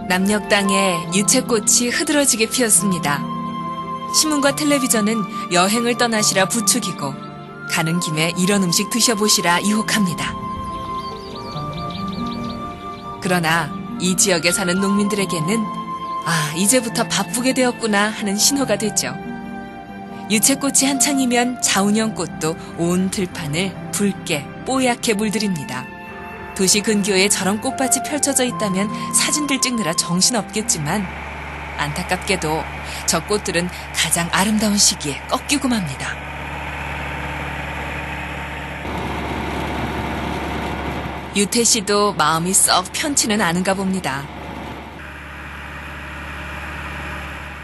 남녘 땅에 유채꽃이 흐드러지게 피었습니다. 신문과 텔레비전은 여행을 떠나시라 부추기고 가는 김에 이런 음식 드셔보시라 유혹합니다. 그러나 이 지역에 사는 농민들에게는 이제부터 바쁘게 되었구나 하는 신호가 되죠. 유채꽃이 한창이면 자운형꽃도 온 들판을 붉게 뽀얗게 물들입니다. 도시 근교에 저런 꽃밭이 펼쳐져 있다면 사진들 찍느라 정신없겠지만 안타깝게도 저 꽃들은 가장 아름다운 시기에 꺾이고 맙니다. 유태 씨도 마음이 썩 편치는 않은가 봅니다.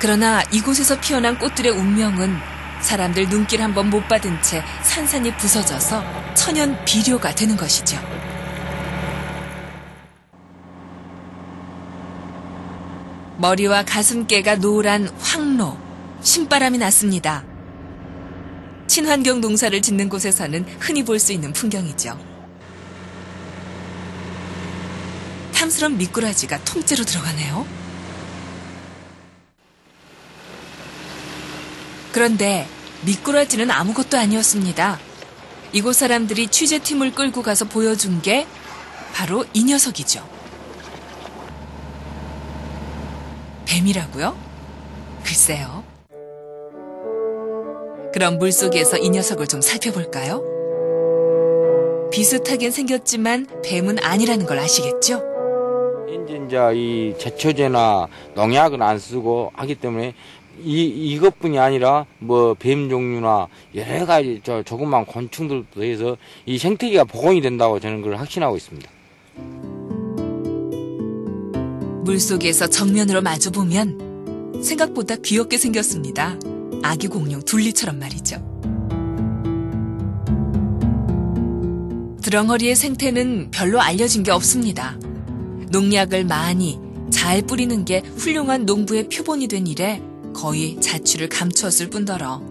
그러나 이곳에서 피어난 꽃들의 운명은 사람들 눈길 한번 못 받은 채 산산이 부서져서 천연 비료가 되는 것이죠. 머리와 가슴께가 노란 황로, 신바람이 났습니다. 친환경 농사를 짓는 곳에서는 흔히 볼 수 있는 풍경이죠. 탐스런 미꾸라지가 통째로 들어가네요. 그런데 미꾸라지는 아무것도 아니었습니다. 이곳 사람들이 취재팀을 끌고 가서 보여준 게 바로 이 녀석이죠. 뱀이라고요? 글쎄요. 그럼 물속에서 이 녀석을 좀 살펴볼까요? 비슷하긴 생겼지만 뱀은 아니라는 걸 아시겠죠? 이제 이 제초제나 농약은 안 쓰고 하기 때문에 이것뿐이 아니라 뭐 뱀 종류나 여러 가지 조그만 곤충들도 해서 이 생태계가 복원이 된다고 저는 그걸 확신하고 있습니다. 물속에서 정면으로 마주보면 생각보다 귀엽게 생겼습니다. 아기 공룡 둘리처럼 말이죠. 드렁어리의 생태는 별로 알려진 게 없습니다. 농약을 많이 잘 뿌리는 게 훌륭한 농부의 표본이 된 이래 거의 자취를 감추었을 뿐더러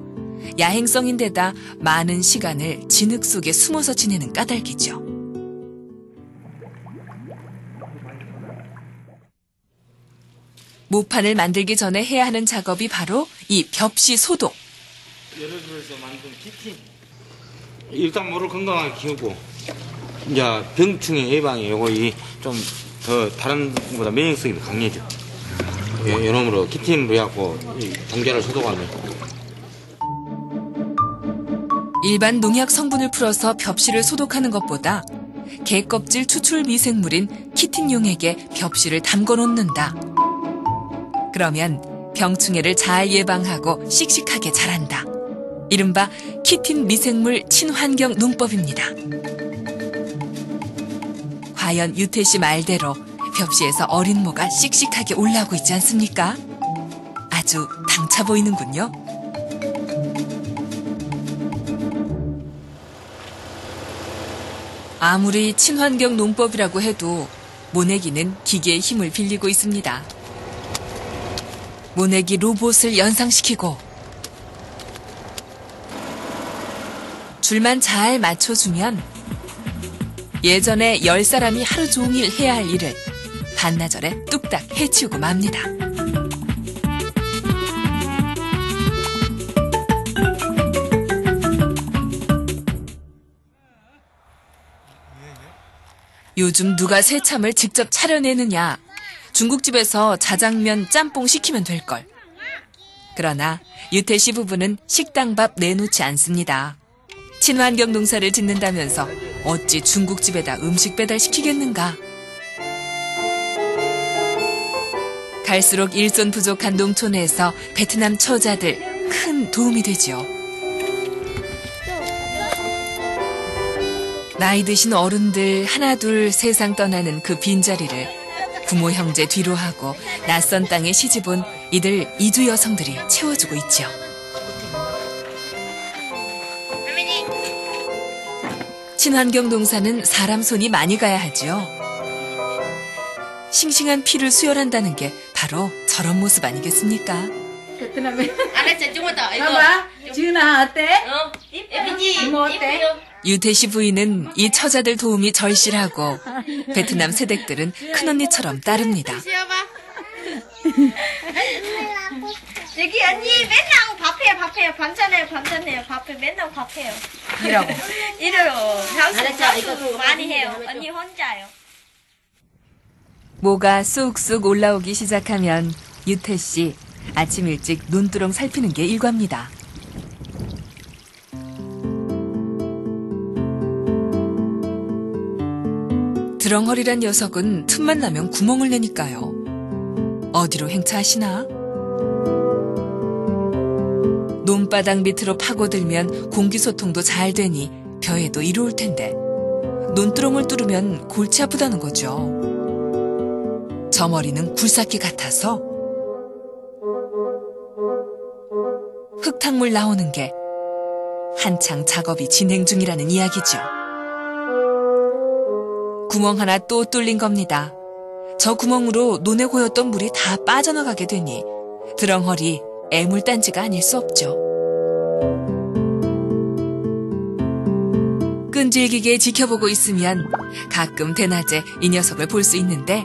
야행성인데다 많은 시간을 진흙 속에 숨어서 지내는 까닭이죠. 모판을 만들기 전에 해야 하는 작업이 바로 이 벽시 소독. 예를 들어서 만든 키팅. 일단 모를 건강하게 키우고 이제 병충해 예방에 요거 좀 더 다른 것보다 면역성이 더 강해져. 이놈으로 키팅으로 해갖고 동자를 소독하면. 일반 농약 성분을 풀어서 벽시를 소독하는 것보다 개껍질 추출 미생물인 키틴용액에 벽시를 담궈 놓는다. 그러면 병충해를 잘 예방하고 씩씩하게 자란다. 이른바 키틴 미생물 친환경 농법입니다. 과연 유태 씨 말대로 벽시에서 어린 모가 씩씩하게 올라오고 있지 않습니까? 아주 당차 보이는군요. 아무리 친환경 농법이라고 해도 모내기는 기계의 힘을 빌리고 있습니다. 모내기 로봇을 연상시키고 줄만 잘 맞춰주면 예전에 10사람이 하루 종일 해야 할 일을 반나절에 뚝딱 해치우고 맙니다. 요즘 누가 새참을 직접 차려내느냐. 중국집에서 자장면, 짬뽕 시키면 될걸. 그러나 유태 씨 부부는 식당밥 내놓지 않습니다. 친환경 농사를 짓는다면서 어찌 중국집에다 음식 배달시키겠는가. 갈수록 일손 부족한 농촌에서 베트남 처자들 큰 도움이 되죠. 나이 드신 어른들 하나둘 세상 떠나는 그 빈자리를 부모 형제 뒤로 하고 낯선 땅에 시집온 이들 이주 여성들이 채워주고 있죠. 친환경 농사는 사람 손이 많이 가야 하죠. 싱싱한 피를 수혈한다는 게 바로 저런 모습 아니겠습니까? 베트남에 봐봐, 지은아 어때? 이모 어때? 유태 씨 부인은 이 처자들 도움이 절실하고 베트남 세댁들은 큰언니처럼 따릅니다. 여기 언니 맨날 밥해요. 반찬해요. 밥해 맨날 밥해요. 이래요. 장수 많이 해요. 언니 혼자요. 모가 쑥쑥 올라오기 시작하면 유태 씨 아침 일찍 논두렁 살피는 게 일과입니다. 드렁허리란 녀석은 틈만 나면 구멍을 내니까요. 어디로 행차하시나? 논바닥 밑으로 파고들면 공기소통도 잘 되니 벼에도 이로울 텐데 논두렁을 뚫으면 골치 아프다는 거죠. 저 머리는 굴삭기 같아서 흙탕물 나오는 게 한창 작업이 진행 중이라는 이야기죠. 구멍 하나 또 뚫린 겁니다. 저 구멍으로 논에 고였던 물이 다 빠져나가게 되니 드렁허리 애물단지가 아닐 수 없죠. 끈질기게 지켜보고 있으면 가끔 대낮에 이 녀석을 볼 수 있는데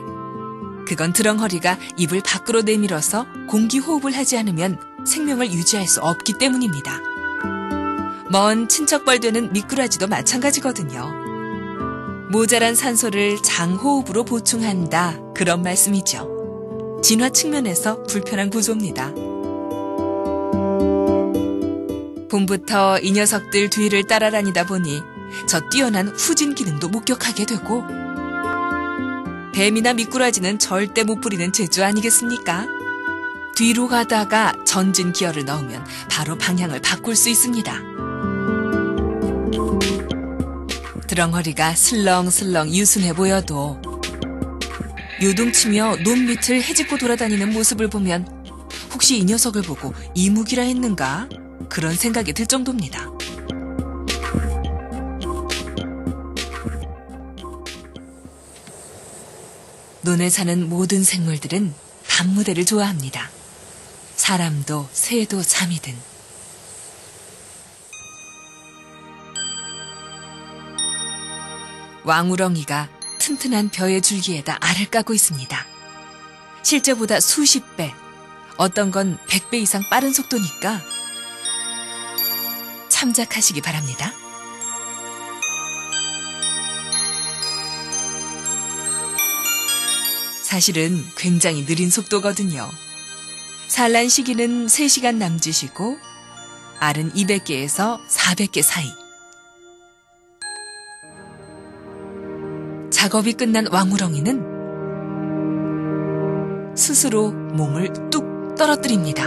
그건 드렁허리가 입을 밖으로 내밀어서 공기 호흡을 하지 않으면 생명을 유지할 수 없기 때문입니다. 먼 친척벌 되는 미꾸라지도 마찬가지거든요. 모자란 산소를 장호흡으로 보충한다, 그런 말씀이죠. 진화 측면에서 불편한 구조입니다. 봄부터 이 녀석들 뒤를 따라다니다 보니 저 뛰어난 후진 기능도 목격하게 되고 뱀이나 미꾸라지는 절대 못 부리는 재주 아니겠습니까? 뒤로 가다가 전진 기어를 넣으면 바로 방향을 바꿀 수 있습니다. 드렁허리가 슬렁슬렁 유순해 보여도 요동치며 논 밑을 헤집고 돌아다니는 모습을 보면 혹시 이 녀석을 보고 이무기라 했는가? 그런 생각이 들 정도입니다. 논에 사는 모든 생물들은 밤무대를 좋아합니다. 사람도 새도 잠이든. 왕우렁이가 튼튼한 벼의 줄기에다 알을 까고 있습니다. 실제보다 수십 배, 어떤 건 100배 이상 빠른 속도니까 참작하시기 바랍니다. 사실은 굉장히 느린 속도거든요. 산란 시기는 3시간 남짓이고 알은 200개에서 400개 사이. 작업이 끝난 왕우렁이는 스스로 몸을 뚝 떨어뜨립니다.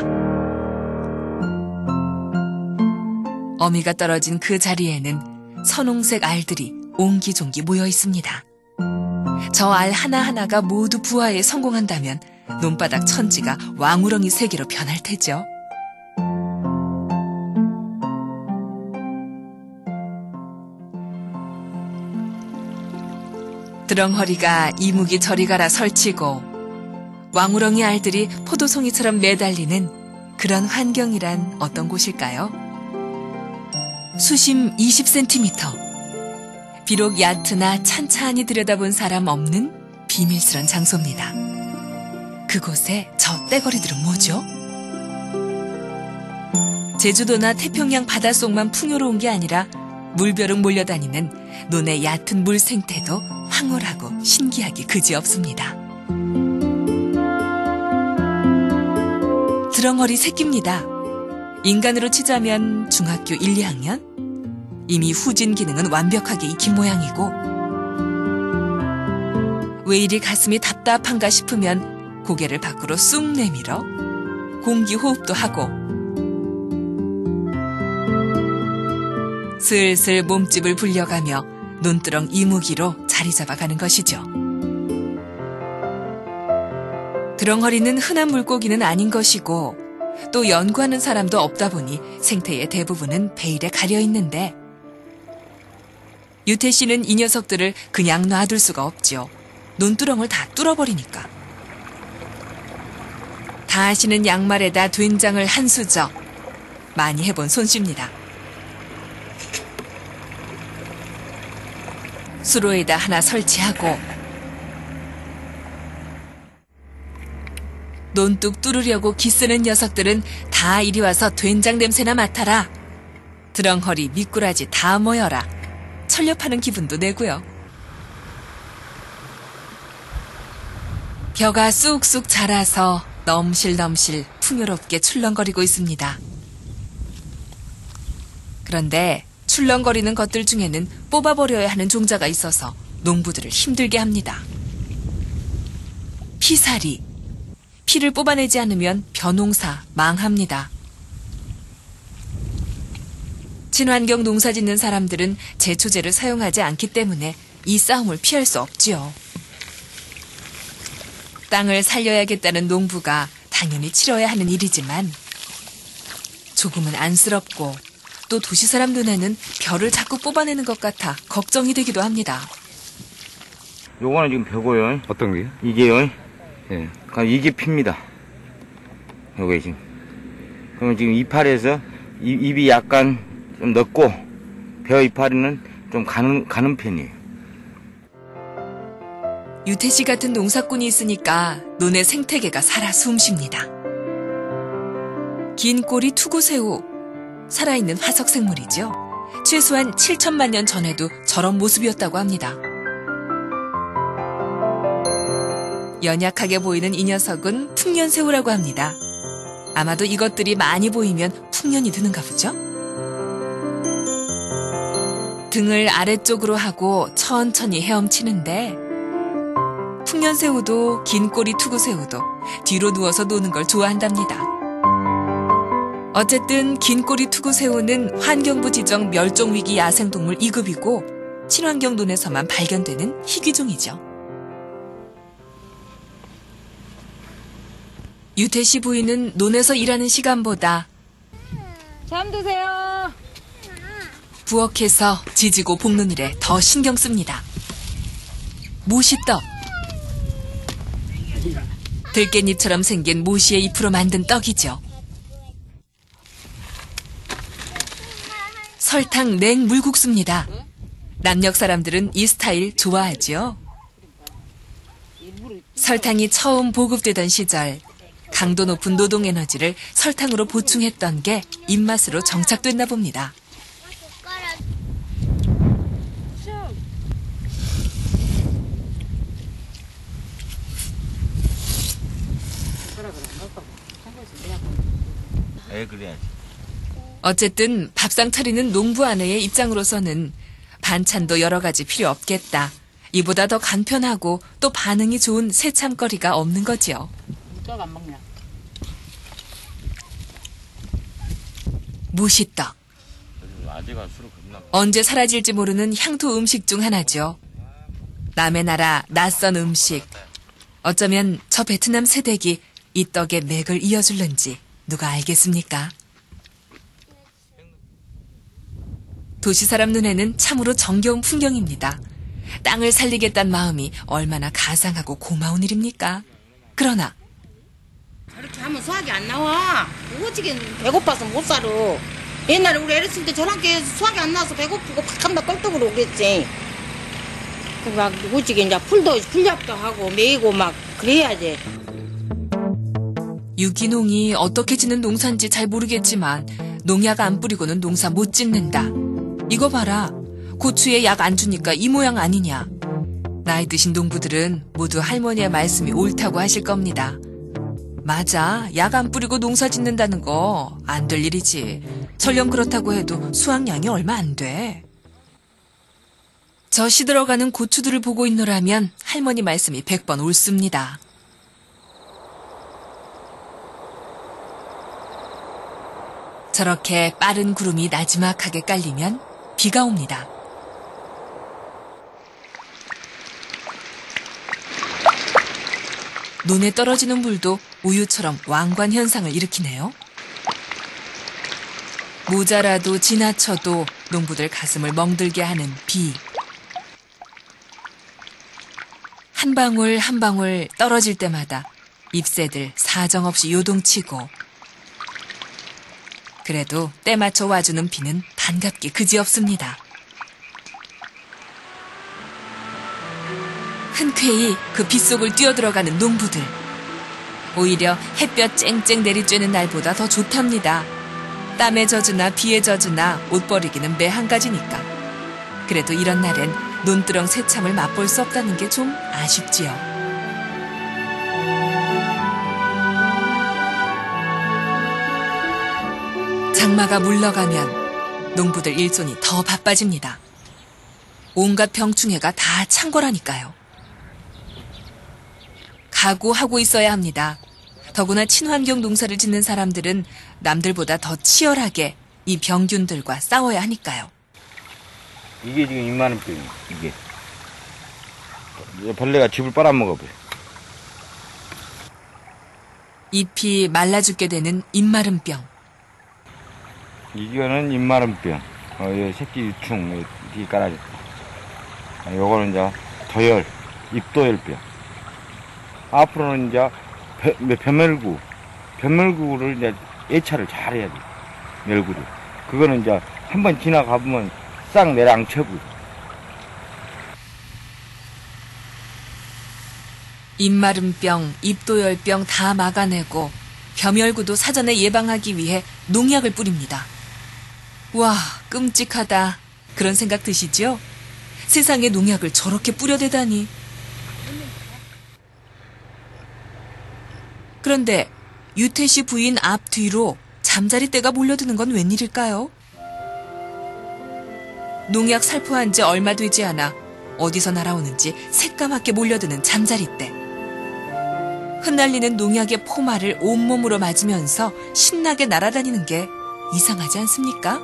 어미가 떨어진 그 자리에는 선홍색 알들이 옹기종기 모여 있습니다. 저 알 하나하나가 모두 부화에 성공한다면 논바닥 천지가 왕우렁이 세계로 변할 테죠. 드렁허리가 이무기 저리 가라 설치고 왕우렁이 알들이 포도송이처럼 매달리는 그런 환경이란 어떤 곳일까요? 수심 20cm. 비록 얕으나 찬찬히 들여다본 사람 없는 비밀스런 장소입니다. 그곳에 저 떼거리들은 뭐죠? 제주도나 태평양 바닷속만 풍요로운 게 아니라 물벼룩 몰려다니는 논의 얕은 물 생태도 황홀하고 신기하기 그지없습니다. 드렁허리 새끼입니다. 인간으로 치자면 중학교 1, 2학년? 이미 후진 기능은 완벽하게 익힌 모양이고 왜 이리 가슴이 답답한가 싶으면 고개를 밖으로 쑥 내밀어 공기 호흡도 하고 슬슬 몸집을 불려가며 논두렁 이무기로 자리 잡아가는 것이죠. 드렁허리는 흔한 물고기는 아닌 것이고 또 연구하는 사람도 없다 보니 생태의 대부분은 베일에 가려 있는데 유태 씨는 이 녀석들을 그냥 놔둘 수가 없죠. 논두렁을 다 뚫어버리니까. 다시는 양말에다 된장을 한 수저. 많이 해본 솜씨입니다. 수로에다 하나 설치하고 논뚝 뚫으려고 기쓰는 녀석들은 다 이리 와서 된장 냄새나 맡아라. 드렁허리 미꾸라지 다 모여라. 철렵하는 기분도 내고요. 벼가 쑥쑥 자라서 넘실넘실 풍요롭게 출렁거리고 있습니다. 그런데 출렁거리는 것들 중에는 뽑아버려야 하는 종자가 있어서 농부들을 힘들게 합니다. 피사리. 피를 뽑아내지 않으면 벼농사 망합니다. 친환경 농사 짓는 사람들은 제초제를 사용하지 않기 때문에 이 싸움을 피할 수 없지요. 땅을 살려야겠다는 농부가 당연히 치러야 하는 일이지만 조금은 안쓰럽고 또 도시 사람 눈에는 벼를 자꾸 뽑아내는 것 같아 걱정이 되기도 합니다. 요거는 지금 벼고요. 어떤 게요? 이게요. 예. 이게 핍니다. 요게 지금. 그러면 지금 이파리에서 잎이 약간 좀 넓고 벼 이파리는 좀 가는 편이에요. 유태 씨 같은 농사꾼이 있으니까 논의 생태계가 살아 숨쉽니다. 긴 꼬리 투구새우, 살아있는 화석 생물이죠. 최소한 7천만 년 전에도 저런 모습이었다고 합니다. 연약하게 보이는 이 녀석은 풍년새우라고 합니다. 아마도 이것들이 많이 보이면 풍년이 드는가 보죠? 등을 아래쪽으로 하고 천천히 헤엄치는데 풍년새우도 긴 꼬리 투구새우도 뒤로 누워서 노는 걸 좋아한답니다. 어쨌든 긴 꼬리 투구새우는 환경부 지정 멸종위기 야생동물 2급이고 친환경 논에서만 발견되는 희귀종이죠. 유태 씨 부인은 논에서 일하는 시간보다 잠드세요. 부엌에서 지지고 볶는 일에 더 신경 씁니다. 모시떡. 들깻잎처럼 생긴 모시의 잎으로 만든 떡이죠. 설탕 냉 물국수입니다. 남녘 사람들은 이 스타일 좋아하죠. 설탕이 처음 보급되던 시절 강도 높은 노동 에너지를 설탕으로 보충했던 게 입맛으로 정착됐나 봅니다. 그래야지. 어쨌든 밥상 차리는 농부 아내의 입장으로서는 반찬도 여러 가지 필요 없겠다. 이보다 더 간편하고 또 반응이 좋은 새참거리가 없는 거지요. 떡 안 먹냐? 무시떡. 언제 사라질지 모르는 향토 음식 중 하나죠. 남의 나라 낯선 음식. 어쩌면 저 베트남 새댁이 이 떡의 맥을 이어줄는지 누가 알겠습니까? 도시 사람 눈에는 참으로 정겨운 풍경입니다. 땅을 살리겠다는 마음이 얼마나 가상하고 고마운 일입니까? 그러나 이렇게 하면 수학이 안 나와. 어떻게 배고파서 못 살아. 옛날에 우리 애를 쓸 때 저렇게 수학이 안 나와서 배고프고 팍한다 꼴떡으로 그랬지. 막 어떻게 이제 풀잡도 하고 매이고 막 그래야지. 유기농이 어떻게 짓는 농사인지 잘 모르겠지만 농약 안 뿌리고는 농사 못 짓는다. 이거 봐라. 고추에 약 안 주니까 이 모양 아니냐. 나이 드신 농부들은 모두 할머니의 말씀이 옳다고 하실 겁니다. 맞아. 약 안 뿌리고 농사 짓는다는 거 안 될 일이지. 설령 그렇다고 해도 수확량이 얼마 안 돼. 저 시들어가는 고추들을 보고 있노라면 할머니 말씀이 100번 옳습니다. 저렇게 빠른 구름이 나지막하게 깔리면 비가 옵니다. 논에 떨어지는 물도 우유처럼 왕관 현상을 일으키네요. 모자라도 지나쳐도 농부들 가슴을 멍들게 하는 비. 한 방울 한 방울 떨어질 때마다 잎새들 사정없이 요동치고 그래도 때 맞춰 와주는 비는 반갑게 그지없습니다. 흔쾌히 그 빗속을 뛰어들어가는 농부들. 오히려 햇볕 쨍쨍 내리쬐는 날보다 더 좋답니다. 땀에 젖으나 비에 젖으나 옷 버리기는 매 한 가지니까. 그래도 이런 날엔 논두렁 새참을 맛볼 수 없다는 게 좀 아쉽지요. 장마가 물러가면 농부들 일손이 더 바빠집니다. 온갖 병충해가 다 창궐하니까요. 각오하고 있어야 합니다. 더구나 친환경 농사를 짓는 사람들은 남들보다 더 치열하게 이 병균들과 싸워야 하니까요. 이게 지금 입마름병이에요. 이게 벌레가 즙을 빨아먹어버려. 잎이 말라 죽게 되는 입마름병. 이거는 입마름병. 새끼 유충 뒤에 깔아졌다. 요거는 이제 도열, 입도열병. 앞으로는 이제 변멸구를 이제 예찰을 잘 해야 돼. 멸구를. 그거는 이제 한번 지나가보면 싹 내랑쳐고. 입마름병, 입도열병 다 막아내고 겸열구도 사전에 예방하기 위해 농약을 뿌립니다. 와, 끔찍하다. 그런 생각 드시죠? 세상에 농약을 저렇게 뿌려대다니. 그런데 유태 씨 부인 앞뒤로 잠자리떼가 몰려드는 건 웬일일까요? 농약 살포한 지 얼마 되지 않아 어디서 날아오는지 새까맣게 몰려드는 잠자리떼. 흩날리는 농약의 포마를 온몸으로 맞으면서 신나게 날아다니는 게 이상하지 않습니까?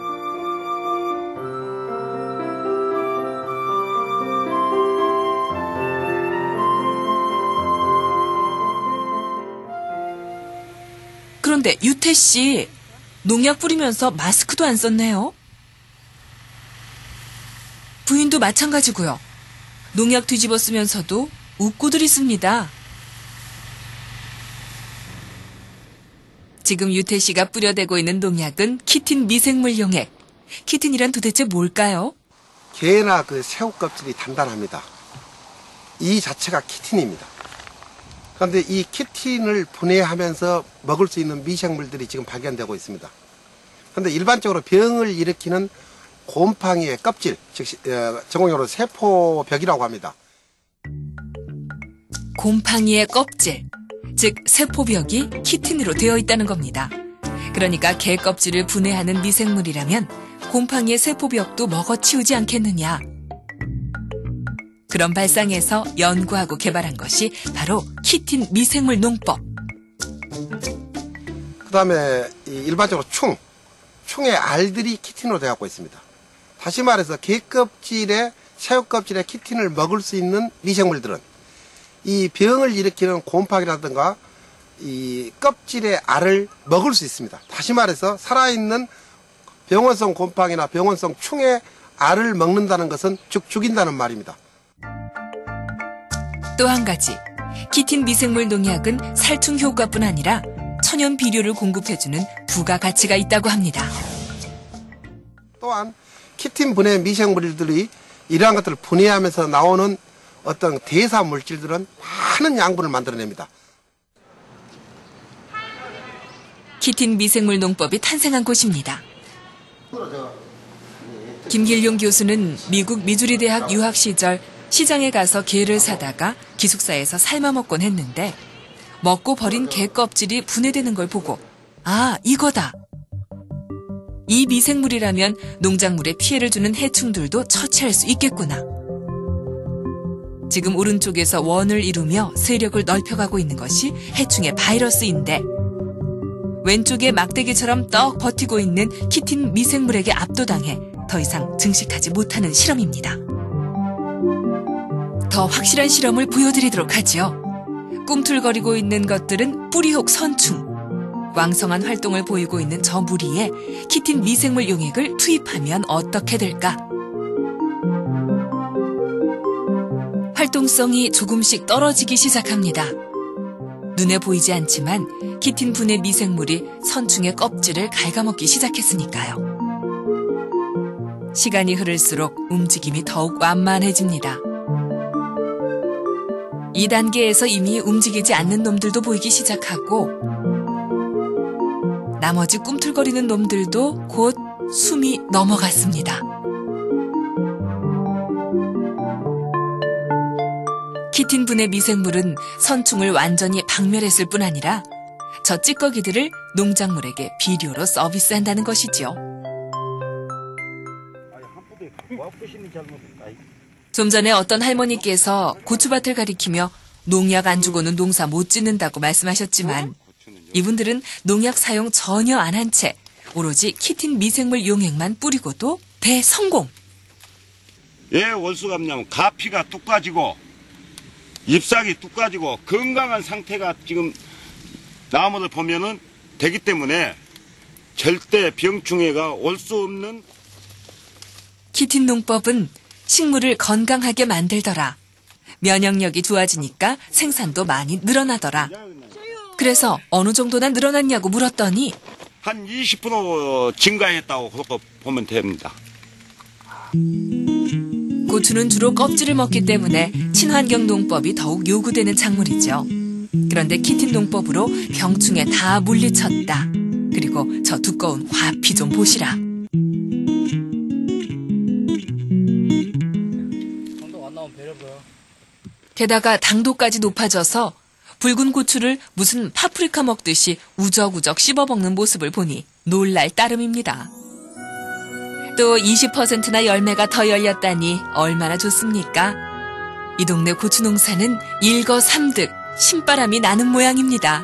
그런데 유태 씨, 농약 뿌리면서 마스크도 안 썼네요. 부인도 마찬가지고요. 농약 뒤집어 쓰면서도 웃고들 있습니다. 지금 유태 씨가 뿌려대고 있는 농약은 키틴 미생물 용액. 키틴이란 도대체 뭘까요? 게나 새우 껍질이 단단합니다. 이 자체가 키틴입니다. 그런데 이 키틴을 분해하면서 먹을 수 있는 미생물들이 지금 발견되고 있습니다. 그런데 일반적으로 병을 일으키는 곰팡이의 껍질, 즉 전공용어로 세포벽이라고 합니다. 곰팡이의 껍질, 즉 세포벽이 키틴으로 되어 있다는 겁니다. 그러니까 개 껍질을 분해하는 미생물이라면 곰팡이의 세포벽도 먹어치우지 않겠느냐. 그런 발상에서 연구하고 개발한 것이 바로 키틴 미생물 농법. 그다음에 일반적으로 충의 알들이 키틴으로 되어있고 있습니다. 다시 말해서 개 껍질에 새우 껍질에 키틴을 먹을 수 있는 미생물들은 이 병을 일으키는 곰팡이라든가 이 껍질의 알을 먹을 수 있습니다. 다시 말해서 살아있는 병원성 곰팡이나 병원성 충의 알을 먹는다는 것은 즉 죽인다는 말입니다. 또 한 가지, 키틴 미생물 농약은 살충 효과뿐 아니라 천연 비료를 공급해주는 부가가치가 있다고 합니다. 또한 키틴 분해 미생물들이 이러한 것들을 분해하면서 나오는 어떤 대사 물질들은 많은 양분을 만들어냅니다. 키틴 미생물 농법이 탄생한 곳입니다. 김길용 교수는 미국 미주리 대학 유학 시절 시장에 가서 게를 사다가 기숙사에서 삶아먹곤 했는데 먹고 버린 게 껍질이 분해되는 걸 보고 아, 이거다. 이 미생물이라면 농작물에 피해를 주는 해충들도 처치할 수 있겠구나. 지금 오른쪽에서 원을 이루며 세력을 넓혀가고 있는 것이 해충의 바이러스인데 왼쪽에 막대기처럼 떡 버티고 있는 키틴 미생물에게 압도당해 더 이상 증식하지 못하는 실험입니다. 더 확실한 실험을 보여드리도록 하죠. 꿈틀거리고 있는 것들은 뿌리혹 선충. 왕성한 활동을 보이고 있는 저 무리에 키틴 미생물 용액을 투입하면 어떻게 될까? 활동성이 조금씩 떨어지기 시작합니다. 눈에 보이지 않지만 키틴 분해 미생물이 선충의 껍질을 갉아먹기 시작했으니까요. 시간이 흐를수록 움직임이 더욱 완만해집니다. 이 단계에서 이미 움직이지 않는 놈들도 보이기 시작하고 나머지 꿈틀거리는 놈들도 곧 숨이 넘어갔습니다. 키틴분의 미생물은 선충을 완전히 박멸했을 뿐 아니라 저 찌꺼기들을 농작물에게 비료로 서비스한다는 것이죠. 좀 전에 어떤 할머니께서 고추밭을 가리키며 농약 안 주고는 농사 못 짓는다고 말씀하셨지만 이분들은 농약 사용 전혀 안 한 채 오로지 키틴 미생물 용액만 뿌리고도 대성공! 예, 월수감냐면 가피가 뚝 빠지고 잎사귀 뚝 빠지고 건강한 상태가 지금 나무를 보면은 되기 때문에 절대 병충해가 올 수 없는 키틴 농법은 식물을 건강하게 만들더라. 면역력이 좋아지니까 생산도 많이 늘어나더라. 그래서 어느 정도나 늘어났냐고 물었더니 한 20% 증가했다고 그렇게 보면 됩니다. 고추는 주로 껍질을 먹기 때문에 친환경 농법이 더욱 요구되는 작물이죠. 그런데 키틴 농법으로 병충해 다 물리쳤다. 그리고 저 두꺼운 화피 좀 보시라. 게다가 당도까지 높아져서 붉은 고추를 무슨 파프리카 먹듯이 우적우적 씹어먹는 모습을 보니 놀랄 따름입니다. 또 20%나 열매가 더 열렸다니 얼마나 좋습니까? 이 동네 고추 농사는 일거삼득 신바람이 나는 모양입니다.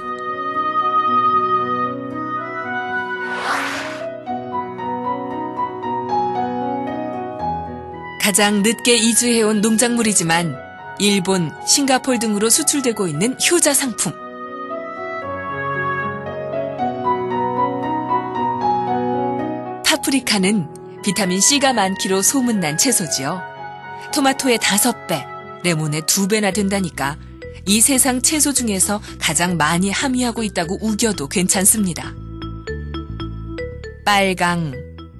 가장 늦게 이주해온 농작물이지만 일본, 싱가포르 등으로 수출되고 있는 효자 상품. 파프리카는 비타민C가 많기로 소문난 채소지요. 토마토의 5배, 레몬의 2배나 된다니까 이 세상 채소 중에서 가장 많이 함유하고 있다고 우겨도 괜찮습니다. 빨강,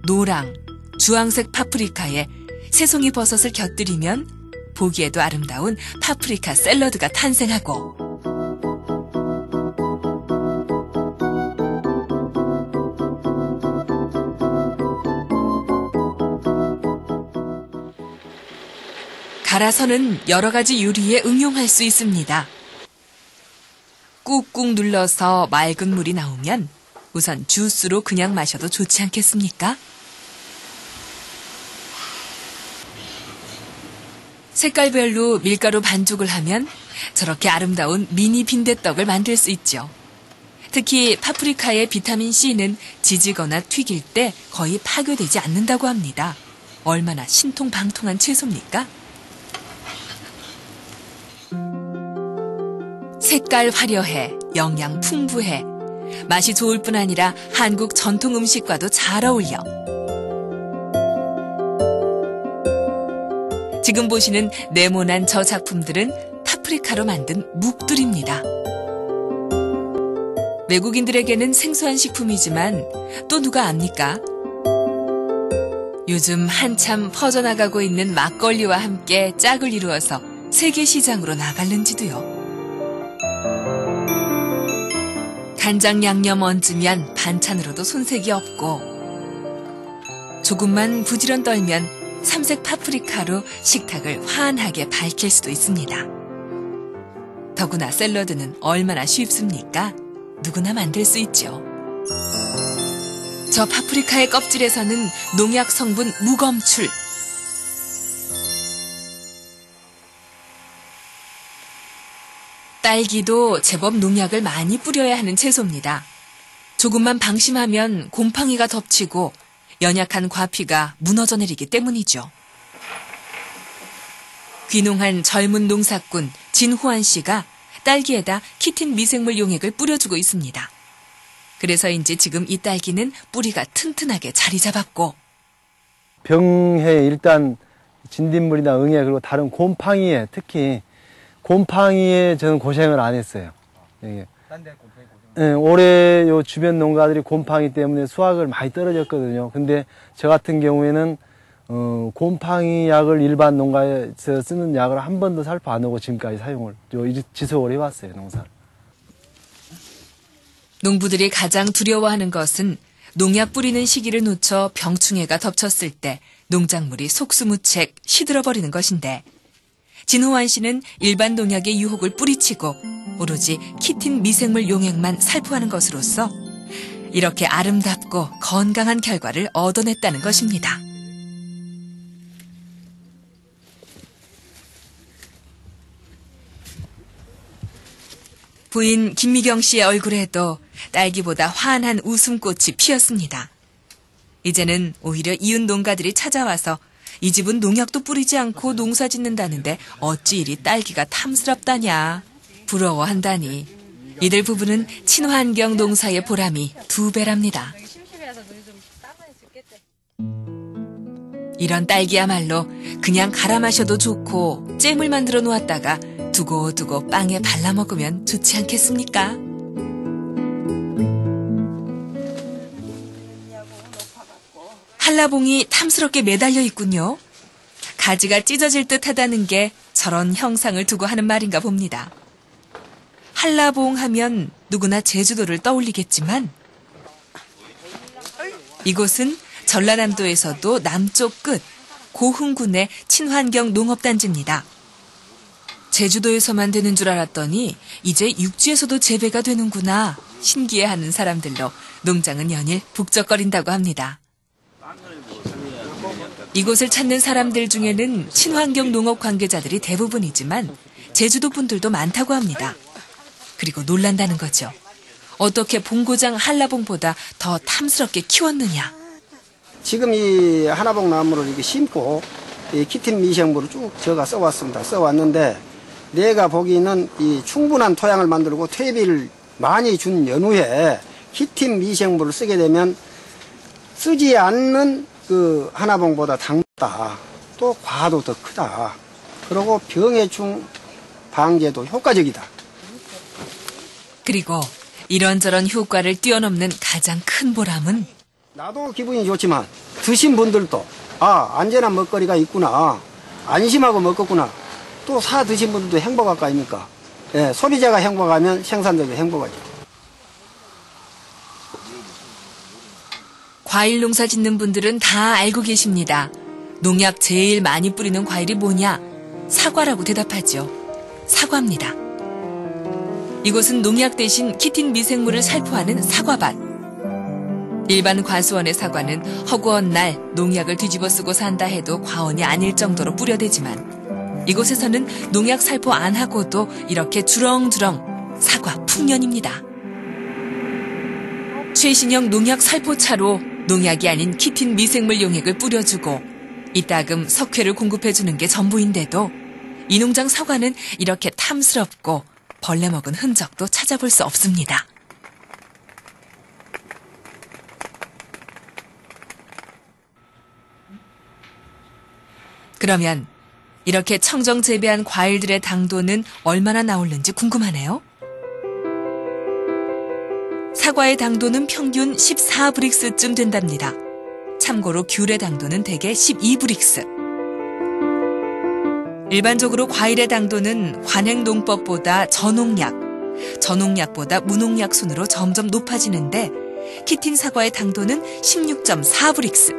노랑, 주황색 파프리카에 새송이 버섯을 곁들이면 보기에도 아름다운 파프리카 샐러드가 탄생하고 갈아서는 여러 가지 요리에 응용할 수 있습니다. 꾹꾹 눌러서 맑은 물이 나오면 우선 주스로 그냥 마셔도 좋지 않겠습니까? 색깔별로 밀가루 반죽을 하면 저렇게 아름다운 미니 빈대떡을 만들 수 있죠. 특히 파프리카의 비타민C는 지지거나 튀길 때 거의 파괴되지 않는다고 합니다. 얼마나 신통방통한 채소입니까? 색깔 화려해, 영양 풍부해, 맛이 좋을 뿐 아니라 한국 전통 음식과도 잘 어울려. 지금 보시는 네모난 저 작품들은 파프리카로 만든 묵들입니다. 외국인들에게는 생소한 식품이지만 또 누가 압니까? 요즘 한참 퍼져나가고 있는 막걸리와 함께 짝을 이루어서 세계 시장으로 나갈는지도요. 간장 양념 얹으면 반찬으로도 손색이 없고 조금만 부지런 떨면 삼색 파프리카로 식탁을 환하게 밝힐 수도 있습니다. 더구나 샐러드는 얼마나 쉽습니까? 누구나 만들 수 있죠. 저 파프리카의 껍질에서는 농약 성분 무검출. 딸기도 제법 농약을 많이 뿌려야 하는 채소입니다. 조금만 방심하면 곰팡이가 덮치고 연약한 과피가 무너져 내리기 때문이죠. 귀농한 젊은 농사꾼 진호환 씨가 딸기에다 키틴 미생물 용액을 뿌려주고 있습니다. 그래서인지 지금 이 딸기는 뿌리가 튼튼하게 자리 잡았고 병해에 일단 진딧물이나 응애 그리고 다른 곰팡이에 특히 곰팡이에 저는 고생을 안 했어요. 예, 올해 요 주변 농가들이 곰팡이 때문에 수확을 많이 떨어졌거든요. 근데 저 같은 경우에는 곰팡이 약을 일반 농가에서 쓰는 약을 한 번도 살포 안 하고 지금까지 사용을 지속을 해왔어요, 농사를. 농부들이 가장 두려워하는 것은 농약 뿌리는 시기를 놓쳐 병충해가 덮쳤을 때 농작물이 속수무책 시들어버리는 것인데, 진호환 씨는 일반 농약의 유혹을 뿌리치고 오로지 키틴 미생물 용액만 살포하는 것으로서 이렇게 아름답고 건강한 결과를 얻어냈다는 것입니다. 부인 김미경 씨의 얼굴에도 딸기보다 환한 웃음꽃이 피었습니다. 이제는 오히려 이웃 농가들이 찾아와서 이 집은 농약도 뿌리지 않고 농사 짓는다는데 어찌 이리 딸기가 탐스럽다냐, 부러워한다니. 이들 부부는 친환경 농사의 보람이 2배랍니다. 이런 딸기야말로 그냥 갈아 마셔도 좋고 잼을 만들어 놓았다가 두고두고 빵에 발라 먹으면 좋지 않겠습니까? 한라봉이 탐스럽게 매달려 있군요. 가지가 찢어질 듯 하다는 게 저런 형상을 두고 하는 말인가 봅니다. 한라봉 하면 누구나 제주도를 떠올리겠지만 이곳은 전라남도에서도 남쪽 끝 고흥군의 친환경 농업단지입니다. 제주도에서만 되는 줄 알았더니 이제 육지에서도 재배가 되는구나 신기해하는 사람들로 농장은 연일 북적거린다고 합니다. 이곳을 찾는 사람들 중에는 친환경 농업 관계자들이 대부분이지만 제주도 분들도 많다고 합니다. 그리고 놀란다는 거죠. 어떻게 본고장 한라봉보다 더 탐스럽게 키웠느냐. 지금 이 한라봉 나무를 이렇게 심고 이 키틴 미생물을 쭉 제가 써왔습니다. 써왔는데 내가 보기에는 이 충분한 토양을 만들고 퇴비를 많이 준 연후에 키틴 미생물을 쓰게 되면 쓰지 않는 그 한라봉보다 당다. 또 과도 더 크다. 그리고 병해충 방제도 효과적이다. 그리고 이런저런 효과를 뛰어넘는 가장 큰 보람은 나도 기분이 좋지만 드신 분들도 안전한 먹거리가 있구나. 안심하고 먹었구나. 또 사 드신 분들도 행복할 거 아닙니까? 예, 소비자가 행복하면 생산자도 행복하죠. 과일 농사 짓는 분들은 다 알고 계십니다. 농약 제일 많이 뿌리는 과일이 뭐냐? 사과라고 대답하죠. 사과입니다. 이곳은 농약 대신 키틴 미생물을 살포하는 사과밭. 일반 과수원의 사과는 허구한 날 농약을 뒤집어 쓰고 산다 해도 과언이 아닐 정도로 뿌려대지만 이곳에서는 농약 살포 안 하고도 이렇게 주렁주렁 사과 풍년입니다. 최신형 농약 살포차로 농약이 아닌 키틴 미생물 용액을 뿌려주고 이따금 석회를 공급해주는 게 전부인데도 이 농장 사과는 이렇게 탐스럽고 벌레 먹은 흔적도 찾아볼 수 없습니다. 그러면 이렇게 청정 재배한 과일들의 당도는 얼마나 나오는지 궁금하네요. 사과의 당도는 평균 14브릭스쯤 된답니다. 참고로 귤의 당도는 대개 12브릭스. 일반적으로 과일의 당도는 관행농법보다 저농약보다 무농약 순으로 점점 높아지는데 키틴 사과의 당도는 16.4브릭스.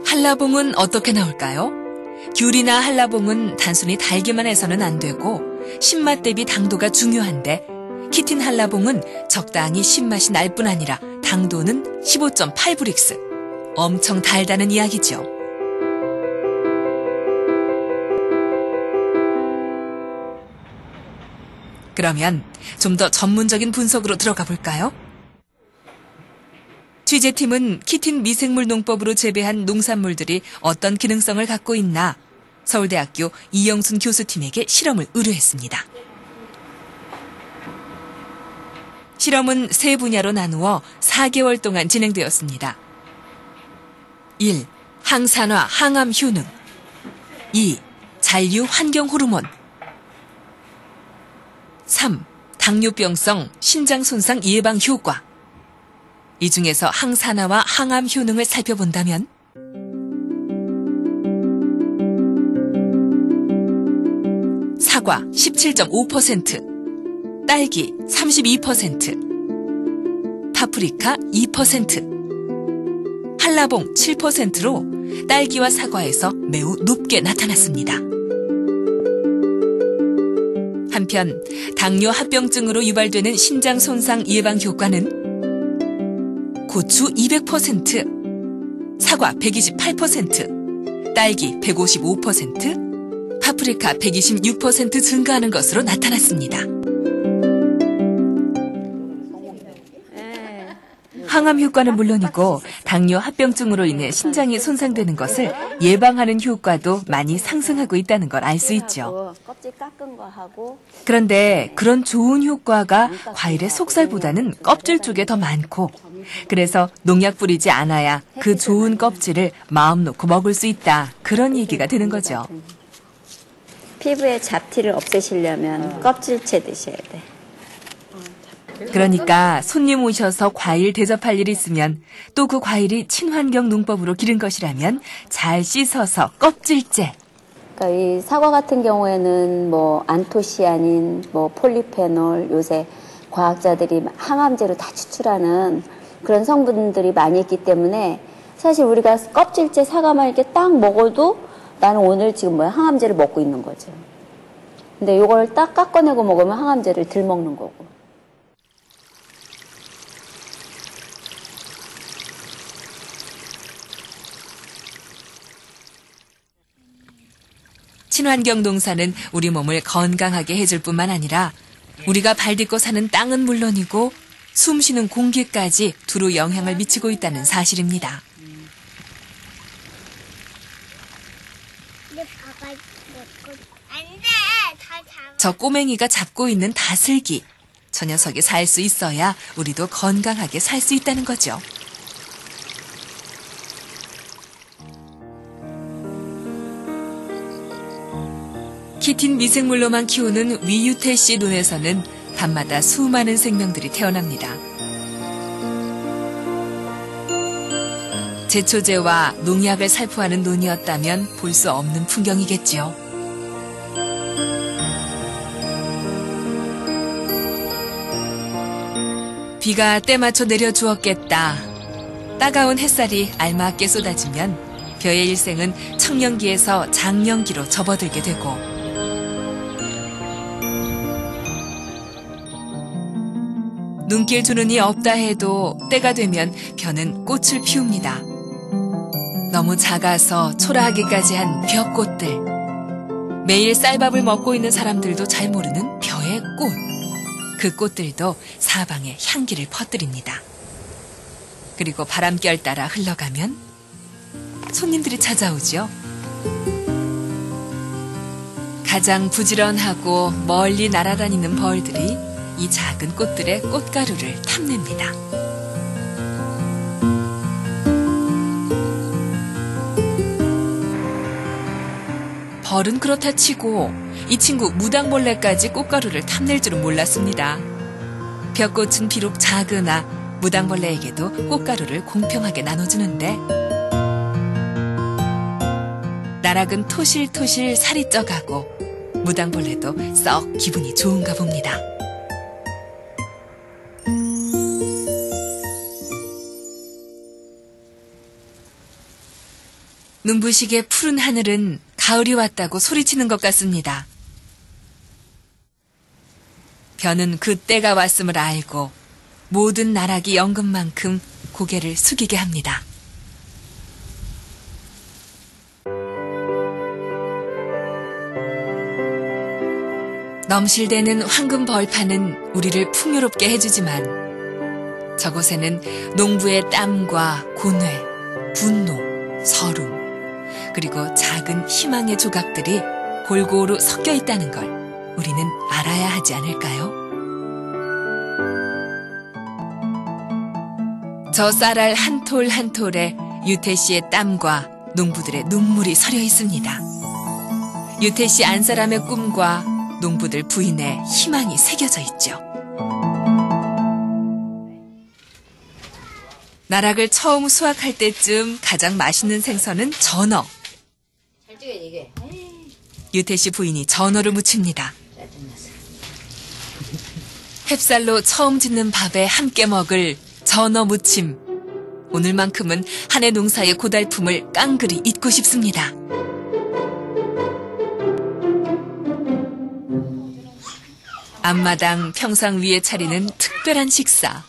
한라봉은 어떻게 나올까요? 귤이나 한라봉은 단순히 달기만 해서는 안 되고 신맛 대비 당도가 중요한데 키틴 한라봉은 적당히 신맛이 날 뿐 아니라 당도는 15.8브릭스. 엄청 달다는 이야기죠. 그러면 좀 더 전문적인 분석으로 들어가 볼까요? 취재팀은 키틴 미생물 농법으로 재배한 농산물들이 어떤 기능성을 갖고 있나 서울대학교 이영순 교수팀에게 실험을 의뢰했습니다. 실험은 세 분야로 나누어 4개월 동안 진행되었습니다. 1. 항산화, 항암 효능. 2. 잔류 환경 호르몬. 3. 당뇨병성 신장 손상 예방 효과. 이 중에서 항산화와 항암 효능을 살펴본다면 사과 17.5%, 딸기 32%, 파프리카 2%, 한라봉 7%로 딸기와 사과에서 매우 높게 나타났습니다. 한편 당뇨 합병증으로 유발되는 신장 손상 예방 효과는 고추 200%, 사과 128%, 딸기 155%, 파프리카 126% 증가하는 것으로 나타났습니다. 항암 효과는 물론이고 당뇨 합병증으로 인해 신장이 손상되는 것을 예방하는 효과도 많이 상승하고 있다는 걸 알 수 있죠. 그런데 그런 좋은 효과가 과일의 속살보다는 껍질 쪽에 더 많고, 그래서 농약 뿌리지 않아야 그 좋은 껍질을 마음 놓고 먹을 수 있다, 그런 얘기가 되는 거죠. 피부에 잡티를 없애시려면 껍질째 드셔야 돼. 그러니까 손님 오셔서 과일 대접할 일 있으면, 또 그 과일이 친환경 농법으로 기른 것이라면 잘 씻어서 껍질째. 그러니까 이 사과 같은 경우에는 뭐 안토시아닌, 뭐 폴리페놀, 요새 과학자들이 항암제로 다 추출하는 그런 성분들이 많이 있기 때문에 사실 우리가 껍질째 사과만 이렇게 딱 먹어도 나는 오늘 지금 뭐야 항암제를 먹고 있는 거죠. 근데 이걸 딱 깎아내고 먹으면 항암제를 덜 먹는 거고. 친환경 농사는 우리 몸을 건강하게 해줄 뿐만 아니라 우리가 발 딛고 사는 땅은 물론이고 숨쉬는 공기까지 두루 영향을 미치고 있다는 사실입니다. 저 꼬맹이가 잡고 있는 다슬기, 저 녀석이 살 수 있어야 우리도 건강하게 살 수 있다는 거죠. 키틴 미생물로만 키우는 위유태 씨 논에서는 밤마다 수많은 생명들이 태어납니다. 제초제와 농약을 살포하는 논이었다면 볼 수 없는 풍경이겠지요. 비가 때맞춰 내려주었겠다. 따가운 햇살이 알맞게 쏟아지면 벼의 일생은 청년기에서 장년기로 접어들게 되고, 눈길 주는이 없다 해도 때가 되면 벼는 꽃을 피웁니다. 너무 작아서 초라하기까지 한 벼꽃들. 매일 쌀밥을 먹고 있는 사람들도 잘 모르는 벼의 꽃. 그 꽃들도 사방에 향기를 퍼뜨립니다. 그리고 바람결 따라 흘러가면 손님들이 찾아오죠. 가장 부지런하고 멀리 날아다니는 벌들이 이 작은 꽃들의 꽃가루를 탐냅니다. 벌은 그렇다 치고 이 친구 무당벌레까지 꽃가루를 탐낼 줄은 몰랐습니다. 벼꽃은 비록 작으나 무당벌레에게도 꽃가루를 공평하게 나눠주는데, 나락은 토실토실 살이 쪄가고 무당벌레도 썩 기분이 좋은가 봅니다. 눈부시게 푸른 하늘은 가을이 왔다고 소리치는 것 같습니다. 벼는 그 때가 왔음을 알고 모든 나락이 연금만큼 고개를 숙이게 합니다. 넘실대는 황금 벌판은 우리를 풍요롭게 해주지만 저곳에는 농부의 땀과 고뇌, 분노, 서름, 그리고 작은 희망의 조각들이 골고루 섞여 있다는 걸 우리는 알아야 하지 않을까요? 저 쌀알 한 톨 한 톨에 유태 씨의 땀과 농부들의 눈물이 서려 있습니다. 유태 씨 안사람의 꿈과 농부들 부인의 희망이 새겨져 있죠. 나락을 처음 수확할 때쯤 가장 맛있는 생선은 전어. 잘 찍어 이게. 유태 씨 부인이 전어를 무칩니다. 햅쌀로 처음 짓는 밥에 함께 먹을 전어 무침. 오늘만큼은 한 해 농사의 고달픔을 깡그리 잊고 싶습니다. 앞마당 평상 위에 차리는 특별한 식사.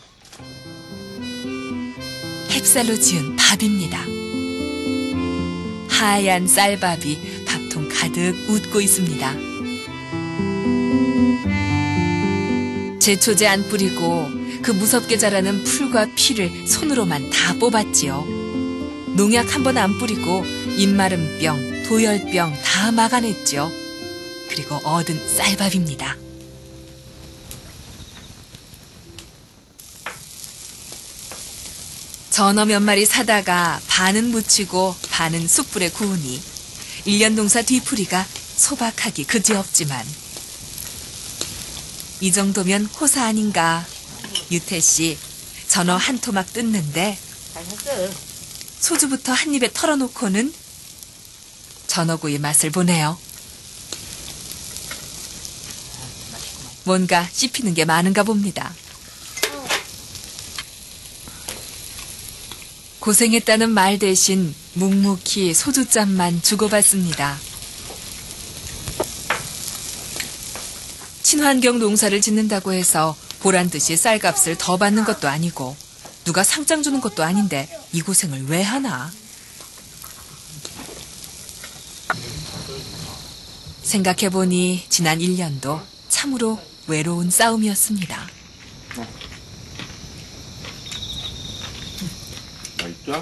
햅쌀로 지은 밥입니다. 하얀 쌀밥이 밥통 가득 웃고 있습니다. 제초제 안 뿌리고 그 무섭게 자라는 풀과 피를 손으로만 다 뽑았지요. 농약 한 번 안 뿌리고 입마름병, 도열병 다 막아냈죠. 그리고 얻은 쌀밥입니다. 전어 몇 마리 사다가 반은 무치고 반은 숯불에 구우니 1년 농사 뒤풀이가 소박하기 그지없지만 이 정도면 호사 아닌가. 유태 씨 전어 한 토막 뜯는데 소주부터 한 입에 털어놓고는 전어구이 맛을 보네요. 뭔가 씹히는 게 많은가 봅니다. 고생했다는 말 대신 묵묵히 소주잔만 주고받습니다. 친환경 농사를 짓는다고 해서 보란듯이 쌀값을 더 받는 것도 아니고 누가 상장 주는 것도 아닌데 이 고생을 왜 하나? 생각해보니 지난 1년도 참으로 외로운 싸움이었습니다.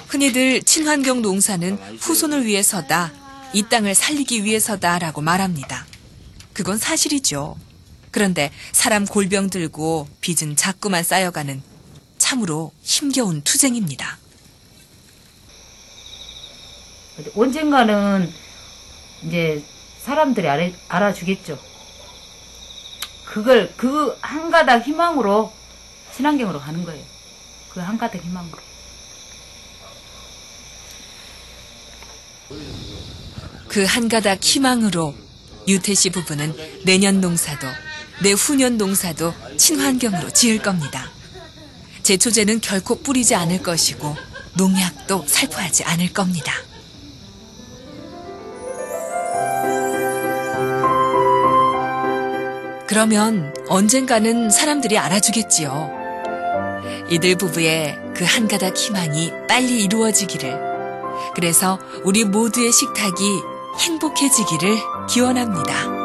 흔히들 친환경 농사는 후손을 위해서다, 이 땅을 살리기 위해서다라고 말합니다. 그건 사실이죠. 그런데 사람 골병 들고 빚은 자꾸만 쌓여가는 참으로 힘겨운 투쟁입니다. 언젠가는 이제 사람들이 알아주겠죠. 그걸 그 한 가닥 희망으로 친환경으로 가는 거예요. 그 한 가닥 희망으로. 그 한 가닥 희망으로 유태 씨 부부는 내년 농사도 내후년 농사도 친환경으로 지을 겁니다. 제초제는 결코 뿌리지 않을 것이고 농약도 살포하지 않을 겁니다. 그러면 언젠가는 사람들이 알아주겠지요. 이들 부부의 그 한 가닥 희망이 빨리 이루어지기를, 그래서 우리 모두의 식탁이 행복해지기를 기원합니다.